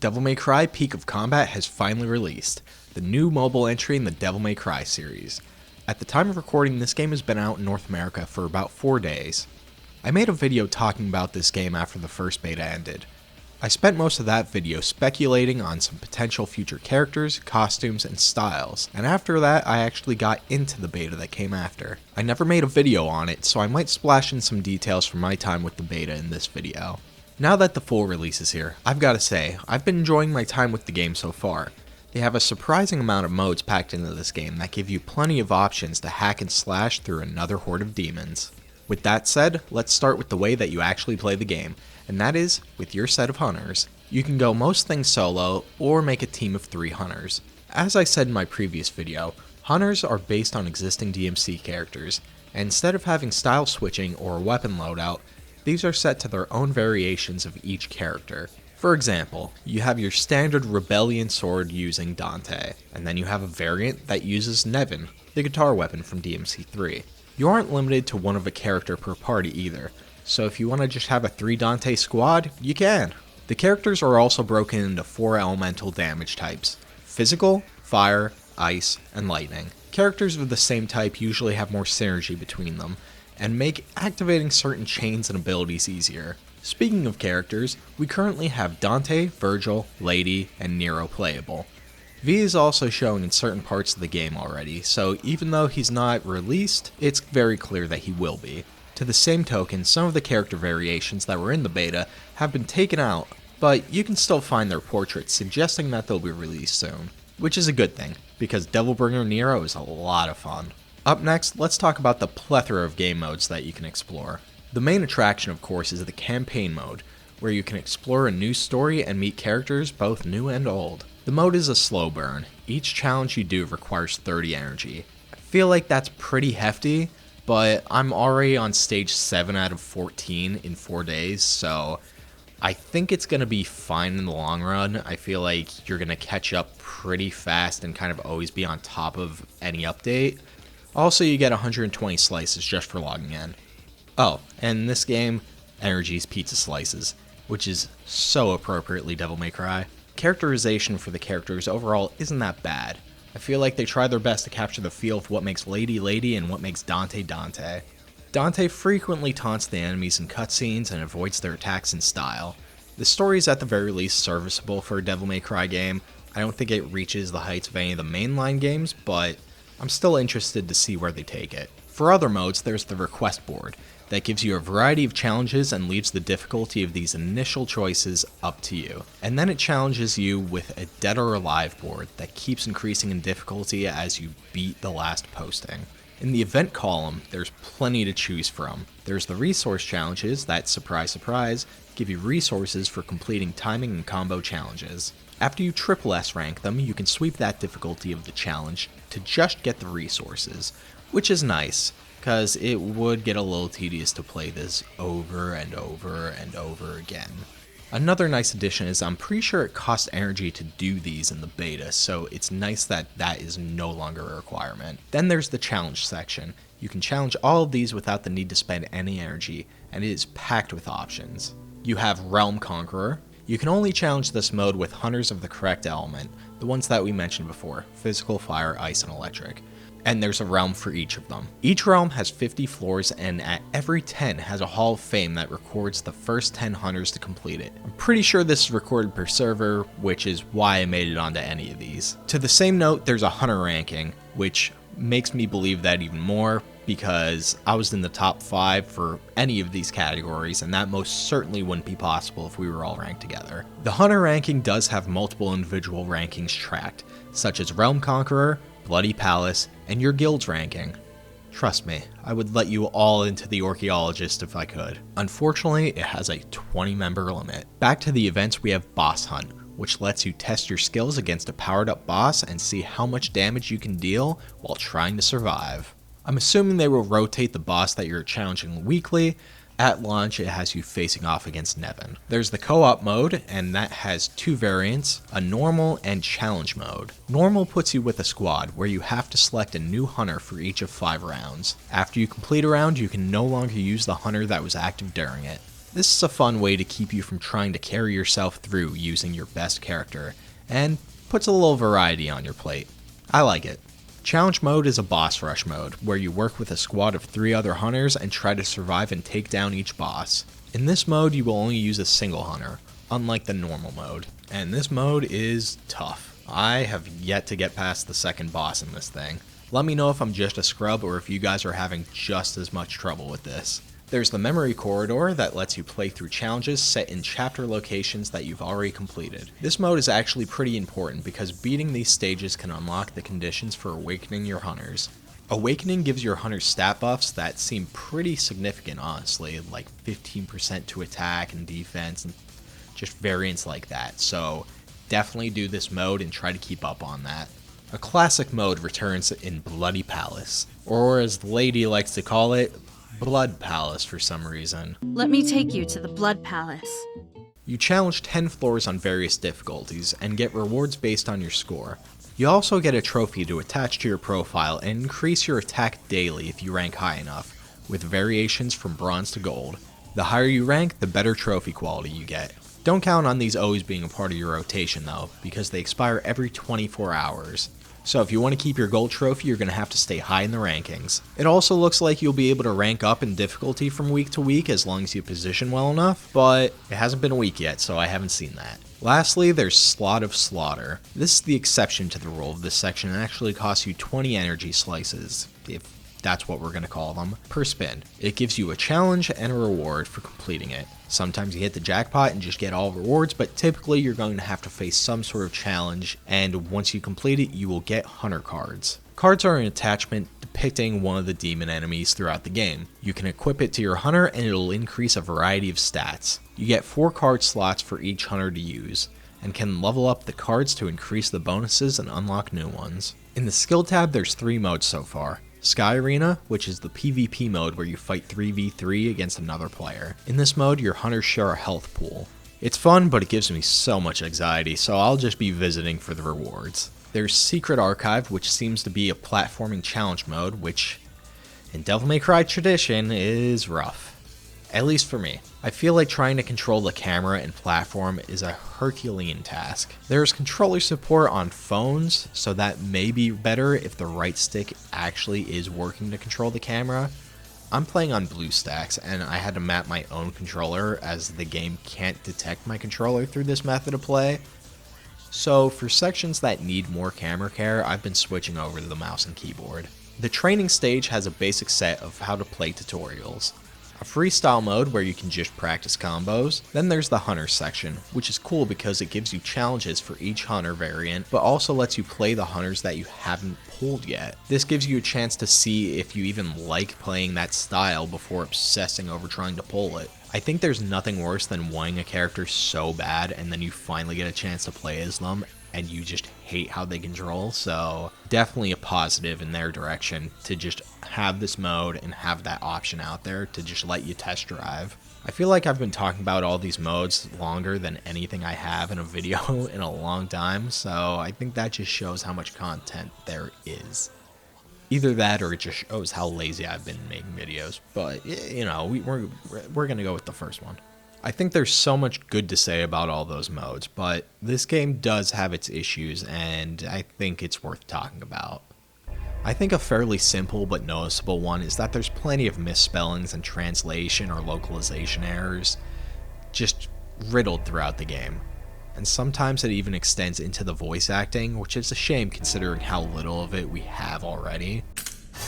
Devil May Cry Peak of Combat has finally released, the new mobile entry in the Devil May Cry series. At the time of recording, this game has been out in North America for about 4 days. I made a video talking about this game after the first beta ended. I spent most of that video speculating on some potential future characters, costumes, and styles, and after that I actually got into the beta that came after. I never made a video on it, so I might splash in some details from my time with the beta in this video. Now that the full release is here, I've gotta say, I've been enjoying my time with the game so far. They have a surprising amount of modes packed into this game that give you plenty of options to hack and slash through another horde of demons. With that said, let's start with the way that you actually play the game, and that is with your set of hunters. You can go most things solo, or make a team of 3 hunters. As I said in my previous video, hunters are based on existing DMC characters, and instead of having style switching or weapon loadout, these are set to their own variations of each character. For example, you have your standard Rebellion sword using Dante, and then you have a variant that uses Nevin, the guitar weapon from DMC 3. You aren't limited to one of a character per party either, so if you want to just have a 3 Dante squad, you can. The characters are also broken into 4 elemental damage types: physical, fire, ice, and lightning. Characters of the same type usually have more synergy between them, and make activating certain chains and abilities easier. Speaking of characters, we currently have Dante, Virgil, Lady, and Nero playable. V is also shown in certain parts of the game already, so even though he's not released, it's very clear that he will be. To the same token, some of the character variations that were in the beta have been taken out, but you can still find their portraits suggesting that they'll be released soon, which is a good thing, because Devilbringer Nero is a lot of fun. Up next, let's talk about the plethora of game modes that you can explore. The main attraction, of course, is the campaign mode, where you can explore a new story and meet characters both new and old. The mode is a slow burn. Each challenge you do requires 30 energy. I feel like that's pretty hefty, but I'm already on stage 7 out of 14 in 4 days, so I think it's going to be fine in the long run. I feel like you're going to catch up pretty fast and kind of always be on top of any update. Also, you get 120 slices just for logging in. Oh, and in this game, energy is pizza slices, which is so appropriately Devil May Cry. Characterization for the characters overall isn't that bad. I feel like they try their best to capture the feel of what makes Lady Lady and what makes Dante Dante. Dante frequently taunts the enemies in cutscenes and avoids their attacks in style. The story is at the very least serviceable for a Devil May Cry game. I don't think it reaches the heights of any of the mainline games, but I'm still interested to see where they take it. For other modes, there's the request board that gives you a variety of challenges and leaves the difficulty of these initial choices up to you. And then it challenges you with a dead or alive board that keeps increasing in difficulty as you beat the last posting. In the event column, there's plenty to choose from. There's the resource challenges that, surprise surprise, give you resources for completing timing and combo challenges. After you triple S rank them, you can sweep that difficulty of the challenge to just get the resources, which is nice, because it would get a little tedious to play this over and over and over again. Another nice addition is I'm pretty sure it costs energy to do these in the beta, so it's nice that that is no longer a requirement. Then there's the challenge section. You can challenge all of these without the need to spend any energy, and it is packed with options. You have Realm Conqueror. You can only challenge this mode with hunters of the correct element, the ones that we mentioned before: physical, fire, ice, and electric. And there's a realm for each of them. Each realm has 50 floors, and at every 10 has a Hall of Fame that records the first 10 hunters to complete it. I'm pretty sure this is recorded per server, which is why I made it onto any of these. To the same note, there's a hunter ranking, which makes me believe that even more, because I was in the top 5 for any of these categories, and that most certainly wouldn't be possible if we were all ranked together. The hunter ranking does have multiple individual rankings tracked, such as Realm Conqueror, Bloody Palace, and your guild's ranking. Trust me, I would let you all into the Archaeologist if I could. Unfortunately, it has a 20-member limit. Back to the events, we have Boss Hunt, which lets you test your skills against a powered-up boss and see how much damage you can deal while trying to survive. I'm assuming they will rotate the boss that you're challenging weekly. At launch, it has you facing off against Nevin. There's the co-op mode, and that has 2 variants, a normal and challenge mode. Normal puts you with a squad, where you have to select a new hunter for each of 5 rounds. After you complete a round, you can no longer use the hunter that was active during it. This is a fun way to keep you from trying to carry yourself through using your best character, and puts a little variety on your plate. I like it. Challenge mode is a boss rush mode, where you work with a squad of 3 other hunters and try to survive and take down each boss. In this mode, you will only use a single hunter, unlike the normal mode, and this mode is tough. I have yet to get past the second boss in this thing. Let me know if I'm just a scrub or if you guys are having just as much trouble with this. There's the memory corridor that lets you play through challenges set in chapter locations that you've already completed. This mode is actually pretty important because beating these stages can unlock the conditions for awakening your hunters. Awakening gives your hunters stat buffs that seem pretty significant honestly, like 15% to attack and defense and just variants like that, so definitely do this mode and try to keep up on that. A classic mode returns in Bloody Palace, or as the lady likes to call it, Blood Palace for some reason. Let me take you to the Blood Palace. You challenge 10 floors on various difficulties and get rewards based on your score. You also get a trophy to attach to your profile and increase your attack daily if you rank high enough, with variations from bronze to gold. The higher you rank, the better trophy quality you get. Don't count on these always being a part of your rotation though, because they expire every 24 hours. So if you want to keep your gold trophy, you're going to have to stay high in the rankings. It also looks like you'll be able to rank up in difficulty from week to week as long as you position well enough, but it hasn't been a week yet, so I haven't seen that. Lastly, there's Slot of Slaughter. This is the exception to the rule of this section and actually costs you 20 energy slices, if that's what we're going to call them, per spin. It gives you a challenge and a reward for completing it. Sometimes you hit the jackpot and just get all rewards, but typically you're going to have to face some sort of challenge, and once you complete it, you will get hunter cards. Cards are an attachment depicting one of the demon enemies throughout the game. You can equip it to your hunter and it'll increase a variety of stats. You get 4 card slots for each hunter to use, and can level up the cards to increase the bonuses and unlock new ones. In the skill tab, there's 3 modes so far. Sky Arena, which is the PvP mode where you fight 3v3 against another player. In this mode, your hunters share a health pool. It's fun, but it gives me so much anxiety, so I'll just be visiting for the rewards. There's Secret Archive, which seems to be a platforming challenge mode, which, in Devil May Cry tradition, is rough. At least for me. I feel like trying to control the camera and platform is a Herculean task. There's controller support on phones, so that may be better if the right stick actually is working to control the camera. I'm playing on BlueStacks, and I had to map my own controller as the game can't detect my controller through this method of play. So for sections that need more camera care, I've been switching over to the mouse and keyboard. The training stage has a basic set of how to play tutorials. A freestyle mode where you can just practice combos. Then there's the hunter section, which is cool because it gives you challenges for each hunter variant, but also lets you play the hunters that you haven't pulled yet. This gives you a chance to see if you even like playing that style before obsessing over trying to pull it. I think there's nothing worse than wanting a character so bad and then you finally get a chance to play as them and you just hate how they control, so definitely a positive in their direction to just have this mode and have that option out there to just let you test drive. I feel like I've been talking about all these modes longer than anything I have in a video in a long time, so I think that just shows how much content there is. Either that or it just shows how lazy I've been making videos, but you know, we're gonna go with the first one. I think there's so much good to say about all those modes, but this game does have its issues, and I think it's worth talking about. I think a fairly simple but noticeable one is that there's plenty of misspellings and translation or localization errors just riddled throughout the game. And sometimes it even extends into the voice acting, which is a shame considering how little of it we have already.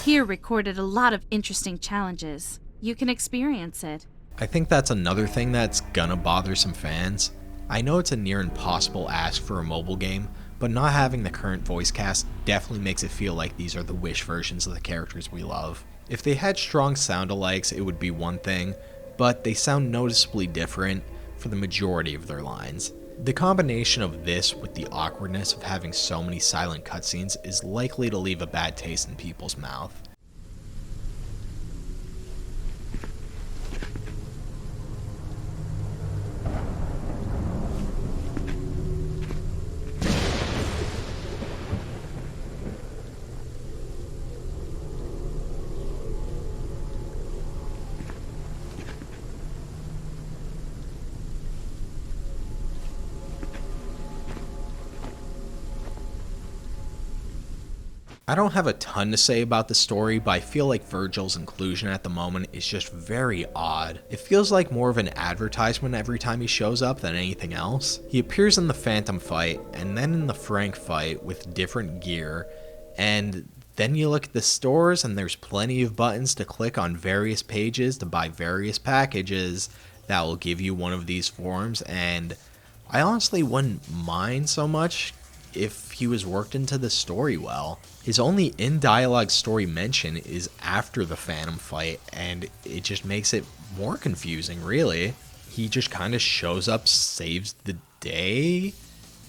Here recorded a lot of interesting challenges. You can experience it. I think that's another thing that's gonna bother some fans. I know it's a near impossible ask for a mobile game, but not having the current voice cast definitely makes it feel like these are the Wish versions of the characters we love. If they had strong sound-alikes, it would be one thing, but they sound noticeably different for the majority of their lines. The combination of this with the awkwardness of having so many silent cutscenes is likely to leave a bad taste in people's mouth. I don't have a ton to say about the story, but I feel like Virgil's inclusion at the moment is just very odd. It feels like more of an advertisement every time he shows up than anything else. He appears in the Phantom fight, and then in the Frank fight with different gear, and then you look at the stores and there's plenty of buttons to click on various pages to buy various packages that will give you one of these forms, and I honestly wouldn't mind so much if he was worked into the story well. His only in-dialogue story mention is after the Phantom fight, and it just makes it more confusing, really. He just kind of shows up, saves the day,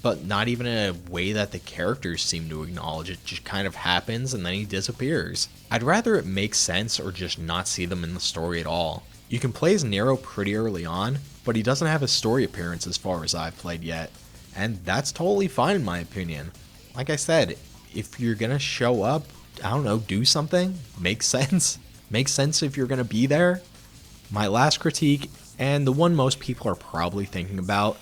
but not even in a way that the characters seem to acknowledge. It just kind of happens and then he disappears. I'd rather it make sense or just not see them in the story at all. You can play as Nero pretty early on, but he doesn't have a story appearance as far as I've played yet, and that's totally fine in my opinion. Like I said, if you're gonna show up, I don't know, do something, make sense. Makes sense if you're gonna be there. My last critique, and the one most people are probably thinking about,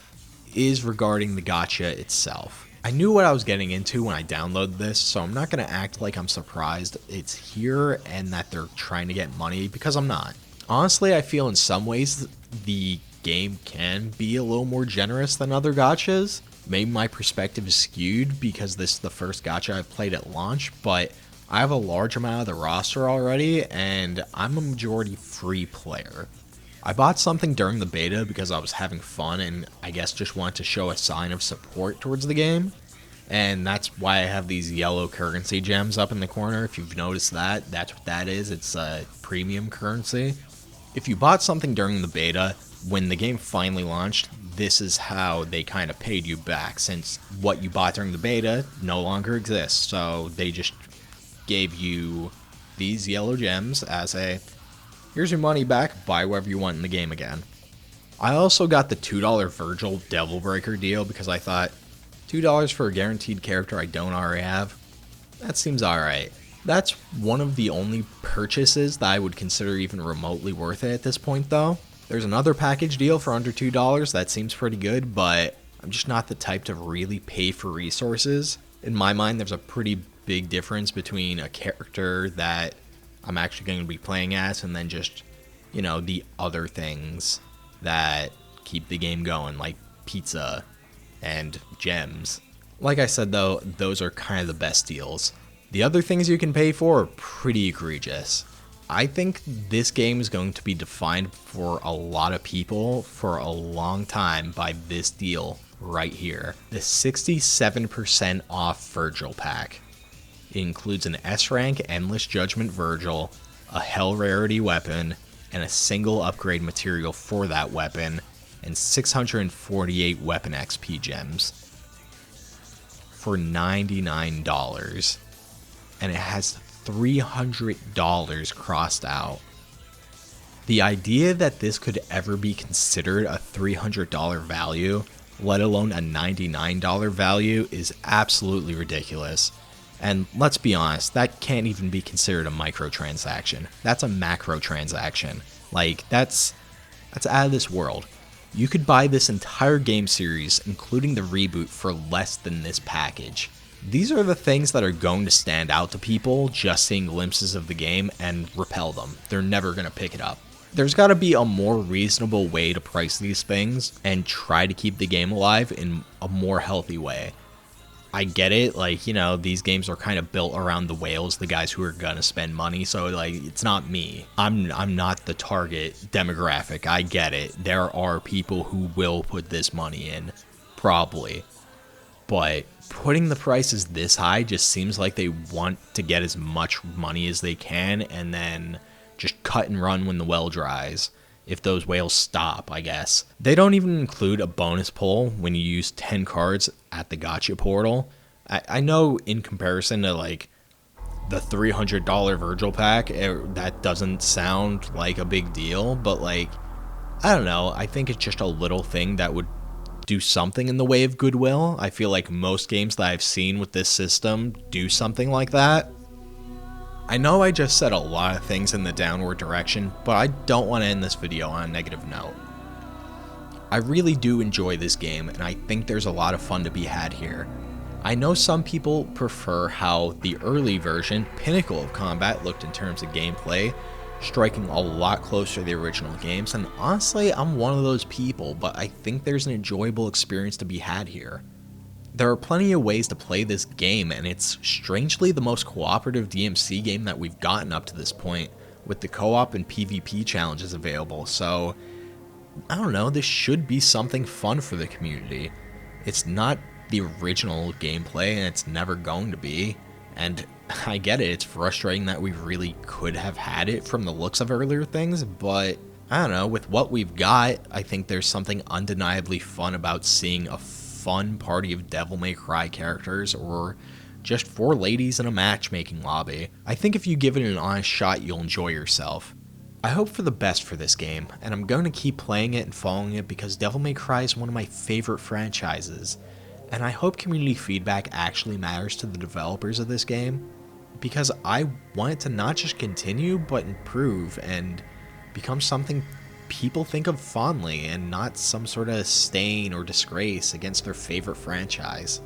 is regarding the gacha itself. I knew what I was getting into when I downloaded this, so I'm not gonna act like I'm surprised it's here and that they're trying to get money, because I'm not. Honestly, I feel in some ways the game can be a little more generous than other gachas. Maybe my perspective is skewed because this is the first gacha I've played at launch, but I have a large amount of the roster already, and I'm a majority free player. I bought something during the beta because I was having fun and I guess just wanted to show a sign of support towards the game, and that's why I have these yellow currency gems up in the corner. If you've noticed that, that's what that is. It's a premium currency. If you bought something during the beta, when the game finally launched, this is how they kind of paid you back, since what you bought during the beta no longer exists. So they just gave you these yellow gems as a, here's your money back, buy whatever you want in the game again. I also got the $2 Virgil Devil Breaker deal because I thought, $2 for a guaranteed character I don't already have? That seems alright. That's one of the only purchases that I would consider even remotely worth it at this point though. There's another package deal for under $2 that seems pretty good, but I'm just not the type to really pay for resources. In my mind, there's a pretty big difference between a character that I'm actually going to be playing as and then just, you know, the other things that keep the game going, like pizza and gems. Like I said though, those are kind of the best deals. The other things you can pay for are pretty egregious. I think this game is going to be defined for a lot of people for a long time by this deal right here. The 67% off Virgil pack. It includes an S rank Endless Judgment Virgil, a Hell Rarity weapon, and a single upgrade material for that weapon, and 648 weapon XP gems for $99. And it has $300 crossed out. The idea that this could ever be considered a $300 value, let alone a $99 value, is absolutely ridiculous. And let's be honest, that can't even be considered a microtransaction. That's a macro transaction. Like, that's out of this world. You could buy this entire game series, including the reboot, for less than this package. These are the things that are going to stand out to people just seeing glimpses of the game and repel them. They're never going to pick it up. There's got to be a more reasonable way to price these things and try to keep the game alive in a more healthy way. I get it, like, you know, these games are kind of built around the whales, the guys who are gonna spend money, so, like, it's not me. I'm not the target demographic, I get it. There are people who will put this money in, probably. But putting the prices this high just seems like they want to get as much money as they can and then just cut and run when the well dries. If those whales stop, I guess. They don't even include a bonus pull when you use 10 cards at the gacha portal. I know in comparison to like the $300 Virgil pack, that doesn't sound like a big deal, but like, I don't know, I think it's just a little thing that would do something in the way of goodwill. I feel like most games that I've seen with this system do something like that. I know I just said a lot of things in the downward direction, but I don't want to end this video on a negative note. I really do enjoy this game, and I think there's a lot of fun to be had here. I know some people prefer how the early version, Pinnacle of Combat, looked in terms of gameplay, striking a lot closer to the original games, and honestly, I'm one of those people, but I think there's an enjoyable experience to be had here. There are plenty of ways to play this game, and it's strangely the most cooperative DMC game that we've gotten up to this point, with the co-op and PvP challenges available, so I don't know, this should be something fun for the community. It's not the original gameplay, and it's never going to be, and I get it, it's frustrating that we really could have had it from the looks of earlier things, but I don't know, with what we've got, I think there's something undeniably fun about seeing a fun party of Devil May Cry characters, or just 4 ladies in a matchmaking lobby. I think if you give it an honest shot, you'll enjoy yourself. I hope for the best for this game, and I'm going to keep playing it and following it because Devil May Cry is one of my favorite franchises, and I hope community feedback actually matters to the developers of this game, because I want it to not just continue, but improve and become something people think of fondly, and not some sort of stain or disgrace against their favorite franchise.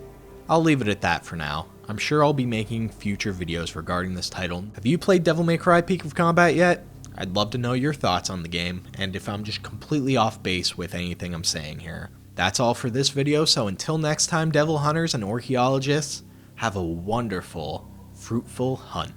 I'll leave it at that for now. I'm sure I'll be making future videos regarding this title. Have you played Devil May Cry Peak of Combat yet? I'd love to know your thoughts on the game, and if I'm just completely off base with anything I'm saying here. That's all for this video, so until next time, Devil Hunters and Archaeologists, have a wonderful, fruitful hunt.